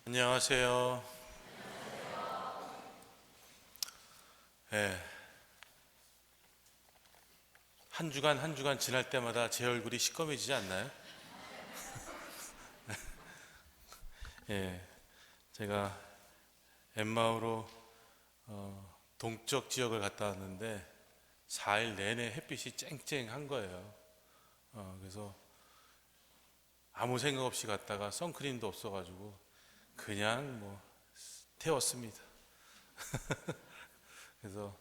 안녕하세요. 네, 한 주간 한 주간 지날 때마다 제 얼굴이 시꺼매지지 않나요? 예, 제가 엠마오로 동쪽 지역을 갔다 왔는데 4일 내내 햇빛이 쨍쨍한 거예요. 그래서 아무 생각 없이 갔다가 선크림도 없어가지고 그냥 뭐 태웠습니다. 그래서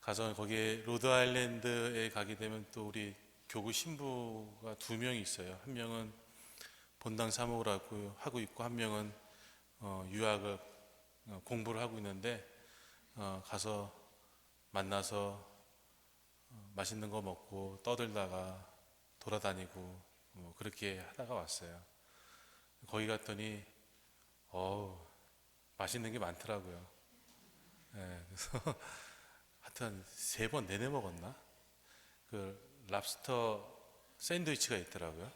가서 거기에 로드 아일랜드에 가게 되면 또 우리 교구 신부가 두 명이 있어요. 한 명은 본당 사목을 하고 있고 한 명은 유학을 공부를 하고 있는데 가서 만나서 맛있는 거 먹고 떠들다가 돌아다니고 뭐 그렇게 하다가 왔어요. 거기 갔더니 어우 맛있는 게 많더라고요. 예, 그래서 하여튼 세 번 내내 먹었나? 그 랍스터 샌드위치가 있더라고요.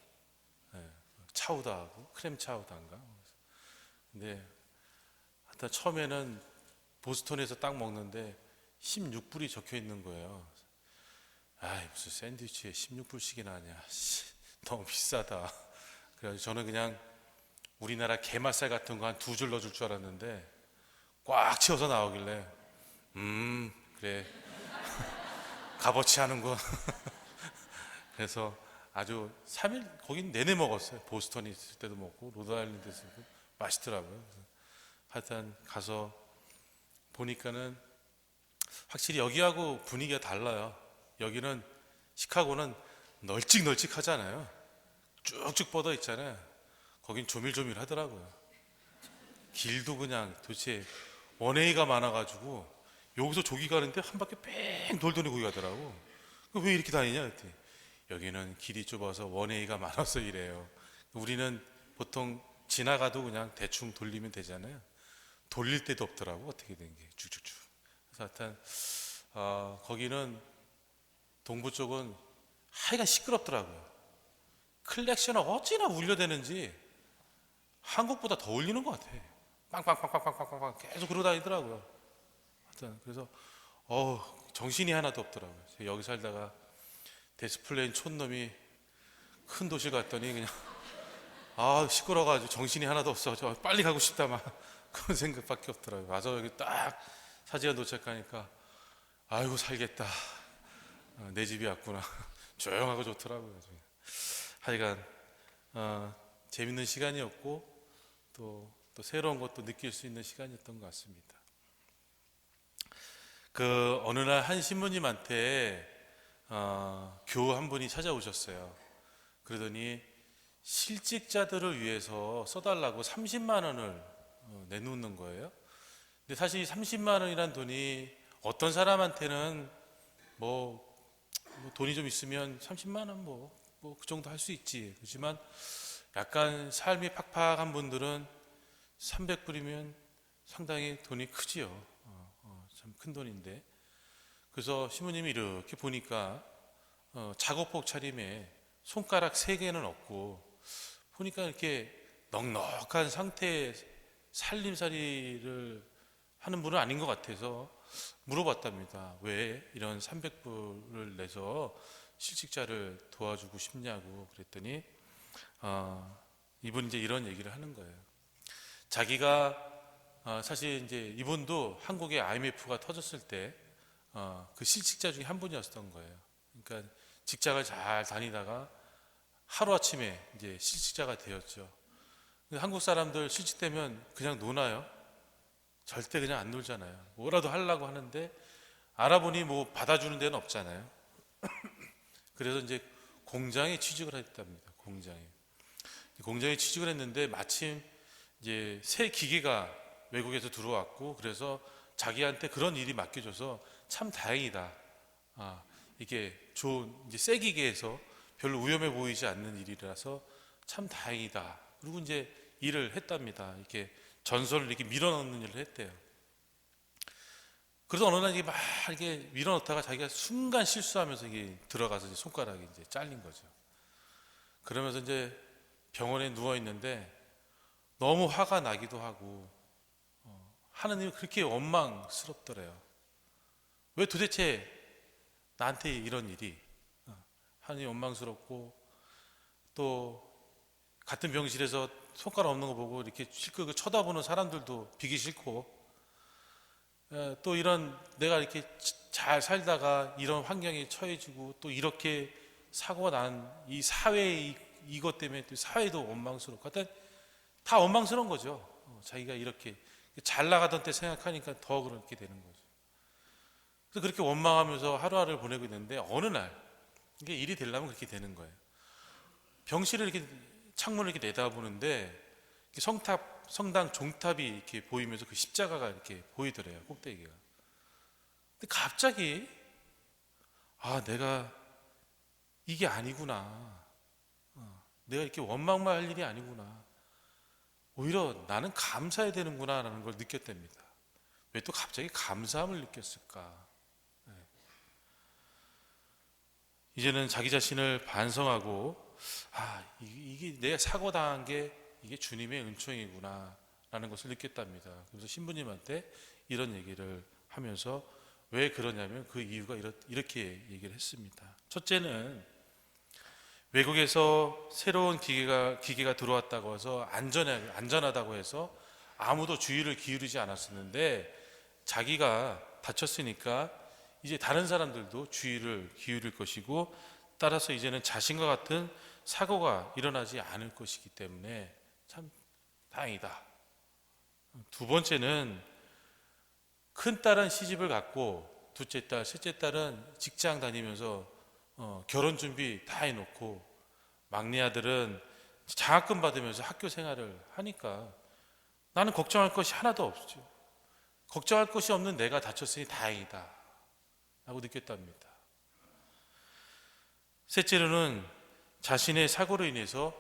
예, 차우다하고 크렘 차우다인가? 근데 하여튼 처음에는 보스턴에서 딱 먹는데 16불이 적혀 있는 거예요. 아이 무슨 샌드위치에 16불씩이나 하냐? 너무 비싸다. 그래서 저는 그냥 우리나라 게맛살 같은 거 한 두 줄 넣어줄 줄 알았는데 꽉 채워서 나오길래 그래 값어치 하는군. 그래서 아주 3일 거긴 내내 먹었어요. 보스턴에 있을 때도 먹고 로드아일랜드 있을 때도 맛있더라고요. 하여튼 가서 보니까는 확실히 여기하고 분위기가 달라요. 여기는 시카고는 널찍널찍하잖아요. 쭉쭉 뻗어 있잖아요. 거긴 조밀조밀 하더라고요. 길도 그냥 도대체 원웨이가 많아가지고 여기서 저기 가는데 한 바퀴 뺑 돌더니 거기 가더라고. 왜 이렇게 다니냐 그랬더니 여기는 길이 좁아서 원웨이가 많아서 이래요. 우리는 보통 지나가도 그냥 대충 돌리면 되잖아요. 돌릴 데도 없더라고 어떻게 된 게 쭉쭉쭉. 그래서 하여튼 거기는 동부 쪽은 하여간 시끄럽더라고요. 클렉션을 어찌나 울려대는지 한국보다 더 울리는 것 같아. 빵빵빵빵빵빵빵 계속 그러고 다니더라고요. 하여튼 그래서 정신이 하나도 없더라고요. 제가 여기 살다가 데스플레인 촌놈이 큰 도시 갔더니 그냥 시끄러워가지고 정신이 하나도 없어. 저 빨리 가고 싶다 막 그런 생각밖에 없더라고요. 와서 여기 딱 사지가 도착하니까 아이고 살겠다. 내 집이 왔구나. 조용하고 좋더라고요. 하여간 재밌는 시간이었고 또 새로운 것도 느낄 수 있는 시간이었던 것 같습니다. 그 어느 날 한 신부님한테 교우 한 분이 찾아오셨어요. 그러더니 실직자들을 위해서 써달라고 30만 원을 내놓는 거예요. 근데 사실 30만 원이란 돈이 어떤 사람한테는 뭐 돈이 좀 있으면 30만 원 뭐 그 정도 할 수 있지. 그렇지만 약간 삶이 팍팍한 분들은 300불이면 상당히 돈이 크지요. 참 큰 돈인데. 그래서 신부님이 이렇게 보니까 작업복 차림에 손가락 3개는 없고 보니까 이렇게 넉넉한 상태의 살림살이를 하는 분은 아닌 것 같아서 물어봤답니다. 왜 이런 300불을 내서 실직자를 도와주고 싶냐고 그랬더니 이분이 이제 이런 얘기를 하는 거예요. 자기가 사실 이제 이분도 한국에 IMF가 터졌을 때 그 실직자 중에 한 분이었던 거예요. 그러니까 직장을 잘 다니다가 하루아침에 이제 실직자가 되었죠. 한국 사람들 실직되면 그냥 노나요? 절대 그냥 안 놀잖아요. 뭐라도 하려고 하는데 알아보니 뭐 받아주는 데는 없잖아요. 그래서 이제 공장에 취직을 했답니다. 공장에 취직을 했는데 마침 이제 새 기계가 외국에서 들어왔고 그래서 자기한테 그런 일이 맡겨져서 참 다행이다. 이게 좋은 이제 새 기계에서 별로 위험해 보이지 않는 일이라서 참 다행이다. 그리고 이제 일을 했답니다. 이렇게 전설을 이렇게 밀어넣는 일을 했대요. 그래서 어느 날 이게 막 이렇게 밀어넣다가 자기가 순간 실수하면서 이게 들어가서 이제 손가락이 이제 잘린 거죠. 그러면서 이제 병원에 누워 있는데 너무 화가 나기도 하고 하느님이 그렇게 원망스럽더래요. 왜 도대체 나한테 이런 일이 하느님 원망스럽고, 또 같은 병실에서 손가락 없는 거 보고 이렇게 실컷 쳐다보는 사람들도 비기 싫고, 또 이런 내가 이렇게 잘 살다가 이런 환경에 처해지고 또 이렇게 사고가 난 이 사회, 이것 때문에 또 사회도 원망스럽고, 하여튼 다 원망스러운 거죠. 자기가 이렇게 잘 나가던 때 생각하니까 더 그렇게 되는 거죠. 그래서 그렇게 원망하면서 하루하루를 보내고 있는데, 어느 날 이게 일이 되려면 그렇게 되는 거예요. 병실을 이렇게 창문을 이렇게 내다보는데 성당 종탑이 이렇게 보이면서 그 십자가가 이렇게 보이더래요, 꼭대기가. 근데 갑자기 내가 이게 아니구나, 내가 이렇게 원망만 할 일이 아니구나, 오히려 나는 감사해야 되는구나라는 걸 느꼈답니다. 왜 또 갑자기 감사함을 느꼈을까? 이제는 자기 자신을 반성하고, 이게 내가 사고당한 게 이게 주님의 은총이구나 라는 것을 느꼈답니다. 그래서 신부님한테 이런 얘기를 하면서 왜 그러냐면 그 이유가 이렇게 얘기를 했습니다. 첫째는 외국에서 새로운 기계가 들어왔다고 해서 안전하다고 해서 아무도 주의를 기울이지 않았었는데, 자기가 다쳤으니까 이제 다른 사람들도 주의를 기울일 것이고, 따라서 이제는 자신과 같은 사고가 일어나지 않을 것이기 때문에 참 다행이다. 두 번째는 큰 딸은 시집을 갔고, 둘째 딸, 셋째 딸은 직장 다니면서 결혼 준비 다 해놓고, 막내 아들은 장학금 받으면서 학교 생활을 하니까 나는 걱정할 것이 하나도 없죠. 걱정할 것이 없는 내가 다쳤으니 다행이다 라고 느꼈답니다. 셋째로는 자신의 사고로 인해서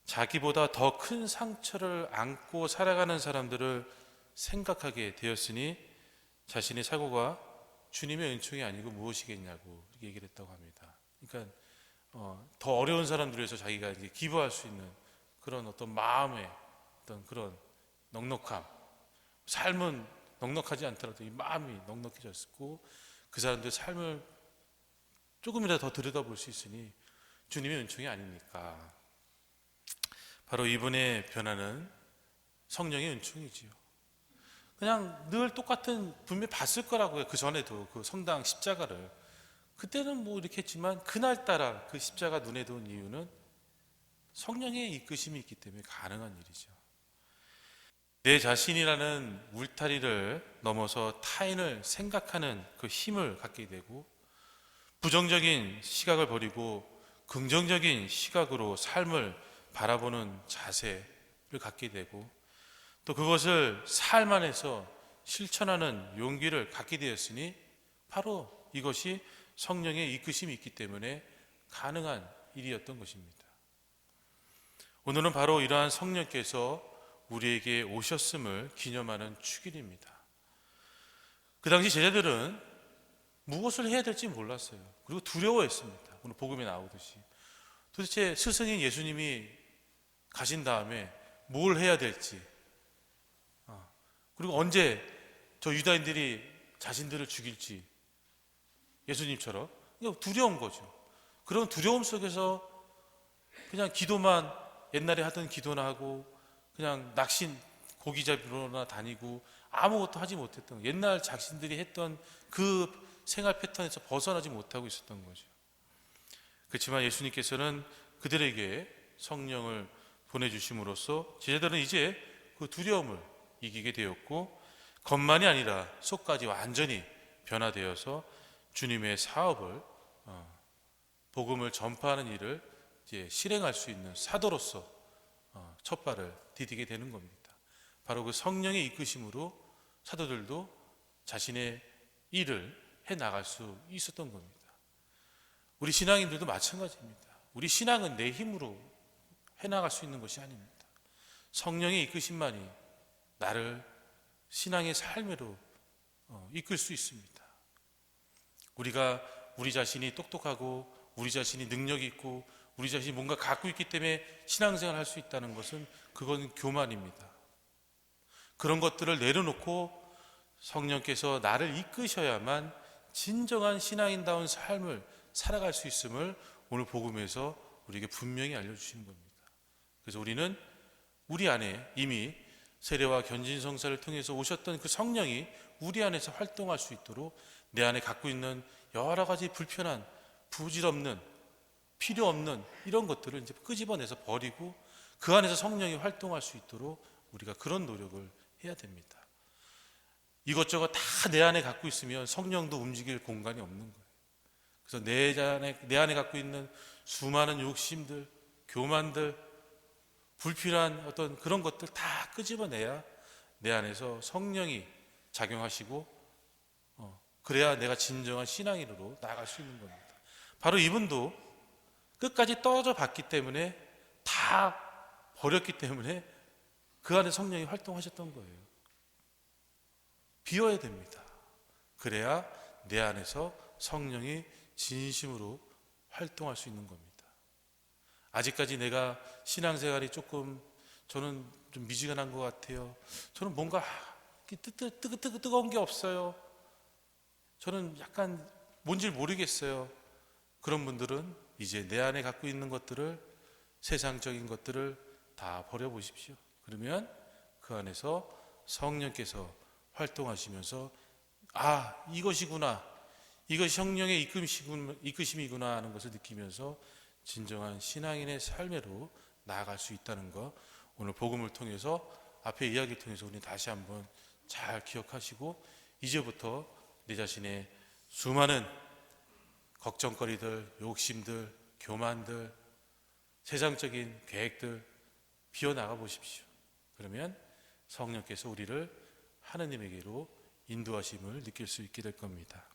자기보다 더 큰 상처를 안고 살아가는 사람들을 생각하게 되었으니 자신의 사고가 주님의 은총이 아니고 무엇이겠냐고 이렇게 얘기를 했다고 합니다. 그러니까 더 어려운 사람들을 위해서 자기가 이제 기부할 수 있는 그런 어떤 마음의 어떤 그런 넉넉함, 삶은 넉넉하지 않더라도 이 마음이 넉넉해졌고, 그 사람들의 삶을 조금이라도 더 들여다볼 수 있으니 주님의 은총이 아닙니까? 바로 이분의 변화는 성령의 은총이지요. 그냥 늘 똑같은, 분명히 봤을 거라고요. 그 전에도 그 성당 십자가를, 그때는 뭐 이렇게 했지만 그날따라 그 십자가 눈에 든 이유는 성령의 이끄심이 있기 때문에 가능한 일이죠. 내 자신이라는 울타리를 넘어서 타인을 생각하는 그 힘을 갖게 되고, 부정적인 시각을 버리고 긍정적인 시각으로 삶을 바라보는 자세를 갖게 되고, 또 그것을 삶 안에서 실천하는 용기를 갖게 되었으니 바로 이것이 성령의 이끄심이 있기 때문에 가능한 일이었던 것입니다. 오늘은 바로 이러한 성령께서 우리에게 오셨음을 기념하는 축일입니다. 그 당시 제자들은 무엇을 해야 될지 몰랐어요. 그리고 두려워했습니다. 오늘 복음에 나오듯이 도대체 스승인 예수님이 가신 다음에 뭘 해야 될지, 그리고 언제 저 유다인들이 자신들을 죽일지, 예수님처럼 두려운 거죠. 그런 두려움 속에서 그냥 기도만, 옛날에 하던 기도나 하고 그냥 낚시 고기 잡으러나 다니고 아무것도 하지 못했던, 옛날 자신들이 했던 그 생활 패턴에서 벗어나지 못하고 있었던 거죠. 그렇지만 예수님께서는 그들에게 성령을 보내주심으로써 제자들은 이제 그 두려움을 이기게 되었고, 겉만이 아니라 속까지 완전히 변화되어서 주님의 사업을, 복음을 전파하는 일을 이제 실행할 수 있는 사도로서 첫 발을 디디게 되는 겁니다. 바로 그 성령의 이끄심으로 사도들도 자신의 일을 해 나갈 수 있었던 겁니다. 우리 신앙인들도 마찬가지입니다. 우리 신앙은 내 힘으로 해 나갈 수 있는 것이 아닙니다. 성령의 이끄심만이 나를 신앙의 삶으로 이끌 수 있습니다. 우리가 우리 자신이 똑똑하고 우리 자신이 능력 있고 우리 자신이 뭔가 갖고 있기 때문에 신앙생활을 할 수 있다는 것은 그건 교만입니다. 그런 것들을 내려놓고 성령께서 나를 이끄셔야만 진정한 신앙인다운 삶을 살아갈 수 있음을 오늘 복음에서 우리에게 분명히 알려주시는 겁니다. 그래서 우리는 우리 안에 이미 세례와 견진성사를 통해서 오셨던 그 성령이 우리 안에서 활동할 수 있도록 내 안에 갖고 있는 여러 가지 불편한, 부질없는, 필요 없는 이런 것들을 이제 끄집어내서 버리고 그 안에서 성령이 활동할 수 있도록 우리가 그런 노력을 해야 됩니다. 이것저것 다 내 안에 갖고 있으면 성령도 움직일 공간이 없는 거예요. 그래서 내 안에 갖고 있는 수많은 욕심들, 교만들, 불필요한 어떤 그런 것들 다 끄집어내야 내 안에서 성령이 작용하시고 그래야 내가 진정한 신앙인으로 나아갈 수 있는 겁니다. 바로 이분도 끝까지 떨어져 봤기 때문에 다 버렸기 때문에 그 안에 성령이 활동하셨던 거예요. 비워야 됩니다. 그래야 내 안에서 성령이 진심으로 활동할 수 있는 겁니다. 아직까지 내가 신앙생활이 조금 저는 좀 미지근한 것 같아요. 저는 뭔가 뜨거운 게 없어요. 저는 약간 뭔지 모르겠어요. 그런 분들은 이제 내 안에 갖고 있는 것들을, 세상적인 것들을 다 버려보십시오. 그러면 그 안에서 성령께서 활동하시면서 이것이구나, 이것이 성령의 이끄심이구나 하는 것을 느끼면서 진정한 신앙인의 삶으로 나아갈 수 있다는 것, 오늘 복음을 통해서 앞에 이야기를 통해서 우리 다시 한번 잘 기억하시고 이제부터 내 자신의 수많은 걱정거리들, 욕심들, 교만들, 세상적인 계획들 비워나가 보십시오. 그러면 성령께서 우리를 하느님에게로 인도하심을 느낄 수 있게 될 겁니다.